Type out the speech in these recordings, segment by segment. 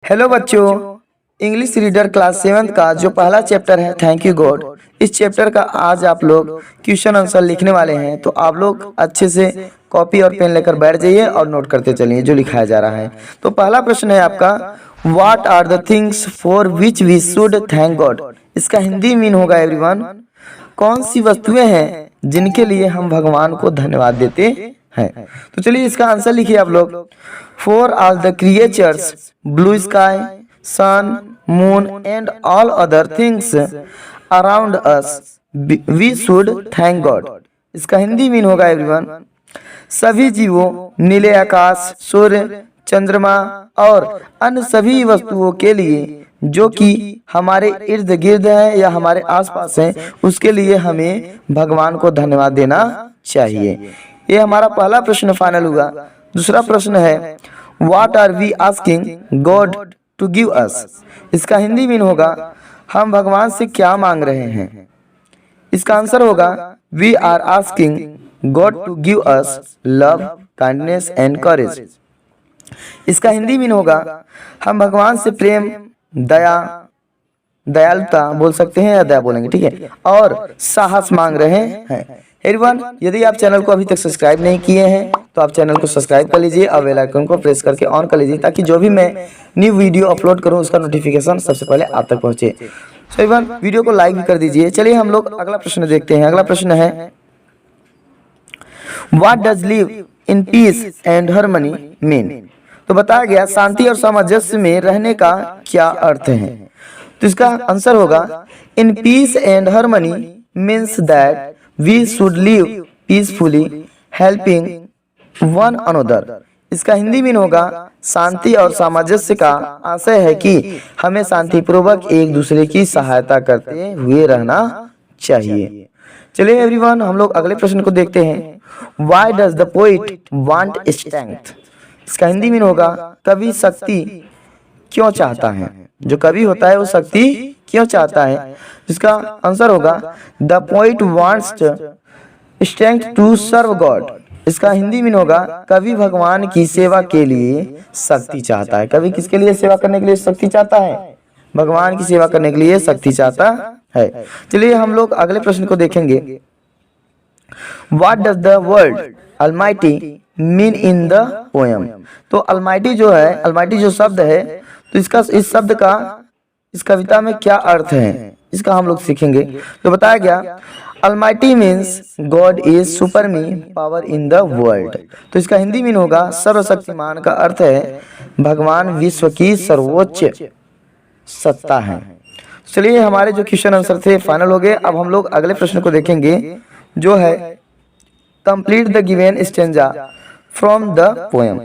Hello बच्चों, English reader class 7 का जो पहला चैप्टर है थैंक यू गॉड, इस चैप्टर का आज आप लोग क्वेश्चन आंसर लिखने वाले हैं। तो आप लोग अच्छे से कॉपी और पेन लेकर बैठ जाइए और नोट करते चलिए जो लिखाया जा रहा है। तो पहला प्रश्न है आपका, what are the things for which we should thank God. इसका हिंदी मीन होगा एवरीवन, कौन सी वस्तुएं हैं जिनके लिए हम भगवान को धन्यवाद देते हैं। तो चलिए इसका आंसर लिखिए आप लोग। For all the creatures, blue sky, sun, moon and all other things around us we should thank God. इसका हिंदी मीन होगा एवरीवन, सभी जीवों, नीले आकाश, सूर्य, चंद्रमा और अन्य सभी वस्तुओं के लिए जो कि हमारे इर्द गिर्द है या हमारे आसपास है, उसके लिए हमें भगवान को धन्यवाद देना चाहिए। ये हमारा पहला प्रश्न फाइनल हुआ। दूसरा प्रश्न है, what are we asking God to give us. इसका हिंदी मीन होगा, हम भगवान से क्या मांग रहे हैं। इसका आंसर होगा, we are asking God to give us love, kindness and courage. इसका हिंदी मीन होगा, हम भगवान से प्रेम, दया, दयालुता बोल सकते हैं या दया बोलेंगे, ठीक है, और साहस मांग रहे हैं। एवरीवन, यदि आप चैनल को अभी तक सब्सक्राइब नहीं किए हैं तो आप चैनल को सब्सक्राइब कर लीजिए और बेल आइकन को प्रेस करके ऑन कर लीजिए, ताकि जो भी मैं न्यू वीडियो अपलोड करूं उसका नोटिफिकेशन सबसे पहले आप तक पहुंचे। सो एवरीवन, वीडियो को लाइक भी कर दीजिए। चलिए हम लोग अगला प्रश्न देखते हैं। अगला प्रश्न है, what does live in peace and harmony mean. तो बताया गया शांति और सामंजस्य में रहने का क्या अर्थ है। तो इसका आंसर होगा, in peace and harmony means that we should live peacefully helping one another. इसका हिंदी मीन होगा, शांति और सामंजस्य का आशय है कि हमें शांतिपूर्वक एक दूसरे की सहायता करते हुए रहना चाहिए। चलिए एवरीवन, हम लोग अगले प्रश्न को देखते हैं। Why does the poet want strength. इसका हिंदी मीन होगा, कवि शक्ति क्यों चाहता है। जो कवि होता है वो शक्ति क्यों चाहता है। इसका आंसर होगा, the poet wants strength to serve God. इसका हिंदी मीन होगा, कवि भगवान की सेवा के लिए शक्ति चाहता है। कवि किसके लिए सेवा करने के लिए शक्ति चाहता है? भगवान की सेवा करने के लिए शक्ति चाहता है। चलिए हम लोग अगले प्रश्न को देखेंगे। What does the word Almighty mean in the poem. तो अलमाइटी जो है, अलमाइटी जो शब्द है, तो इसका इस शब्द का इस कविता में क्या अर्थ है, इसका हम लोग सीखेंगे। तो बताया गया, almighty means God is supreme power in the world. तो इसका हिंदी मीन होगा, सर्वशक्तिमान का अर्थ है भगवान विश्व की सर्वोच्च सत्ता है। चलिए हमारे जो क्वेश्चन आंसर थे फाइनल हो गए। अब हम लोग अगले प्रश्न को देखेंगे, जो है complete the given stanza from the poem.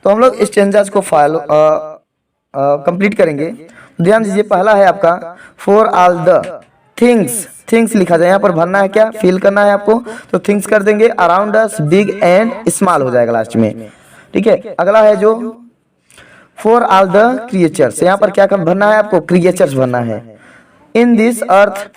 तो हम लोग स्टेंजाज को कंप्लीट करेंगे। ध्यान दीजिए, पहला है आपका, for all the things. Things लिखा जाए, यहाँ पर भरना है, क्या फील करना है आपको, तो थिंग्स कर देंगे। Around us big and small हो जाएगा लास्ट में, ठीक है। अगला है जो फॉर ऑल द क्रिएचर्स, यहाँ पर क्या भरना है आपको, क्रिएचर्स भरना है। In this earth.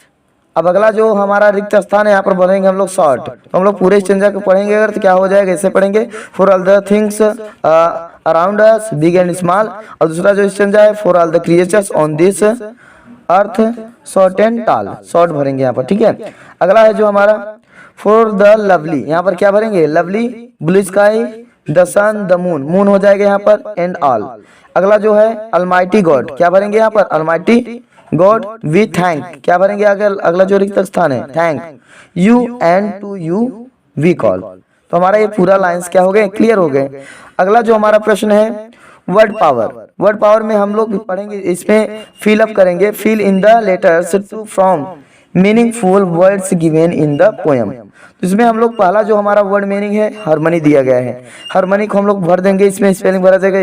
अब अगला जो हमारा रिक्त स्थान है, यहाँ पर भरेंगे हम लोग शॉर्ट। तो हम लोग पूरे स्टेंजा को पढ़ेंगे अगर, तो क्या हो जाएगा, ऐसे पढ़ेंगे, for all the things around us big and small. और दूसरा जो स्टेंजा है, for all the creatures on this earth short and tall, short भरेंगे यहाँ पर, ठीक है। अगला है जो हमारा, फॉर द लवली, यहाँ पर क्या भरेंगे, lovely, blue sky, the sun, the moon, moon हो जाएगा यहाँ पर, एंड ऑल। अगला जो है अलमाइटी गॉड, क्या भरेंगे यहाँ पर, अलमाइटी गॉड वी थैंक, क्या भरेंगे अगला जो रिक्त स्थान है, thank you and to you we call. तो हमारा ये पूरा लाइंस क्या हो गए, क्लियर हो गए। अगला जो हमारा प्रश्न है, वर्ड पावर। वर्ड पावर में हम लोग पढ़ेंगे, इसमें फिल अप करेंगे, fill in the letters to from meaningful words given in the poem. तो इसमें हम लोग पहला जो हमारा वर्ड मीनिंग है, हार्मनी दिया गया है, हार्मनी को हम लोग भर देंगे। इसमें स्पेलिंग भरा जाएगा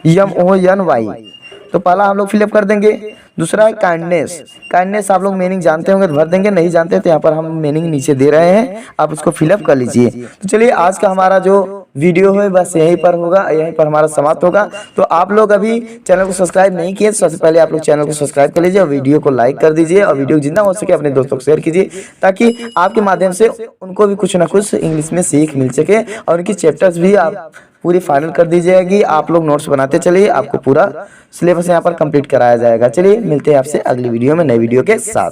HARMONY। तो पहला हम लोग फिलअप कर देंगे। दूसरा है काइंडनेस। काइंडनेस आप लोग मीनिंग जानते होंगे तो भर देंगे, नहीं जानते तो यहाँ पर हम मीनिंग नीचे दे रहे हैं, आप उसको फिलअप कर लीजिए। तो चलिए आज का हमारा जो वीडियो है बस यहीं पर होगा, यहीं पर हमारा समाप्त होगा। तो आप लोग अभी चैनल को सब्सक्राइब नहीं किए तो सबसे पहले आप लोग चैनल को सब्सक्राइब कर लीजिए और वीडियो को लाइक कर दीजिए और वीडियो जितना हो सके अपने दोस्तों को शेयर कीजिए, ताकि आपके माध्यम से उनको भी कुछ ना कुछ इंग्लिश में सीख मिल सके और उनकी चैप्टर्स भी आप पूरी फाइनल कर दीजिएगी। आप लोग नोट्स बनाते चलिए, आपको पूरा सिलेबस यहाँ पर कंप्लीट कराया जाएगा। चलिए मिलते हैं आपसे अगली वीडियो में नई वीडियो के साथ।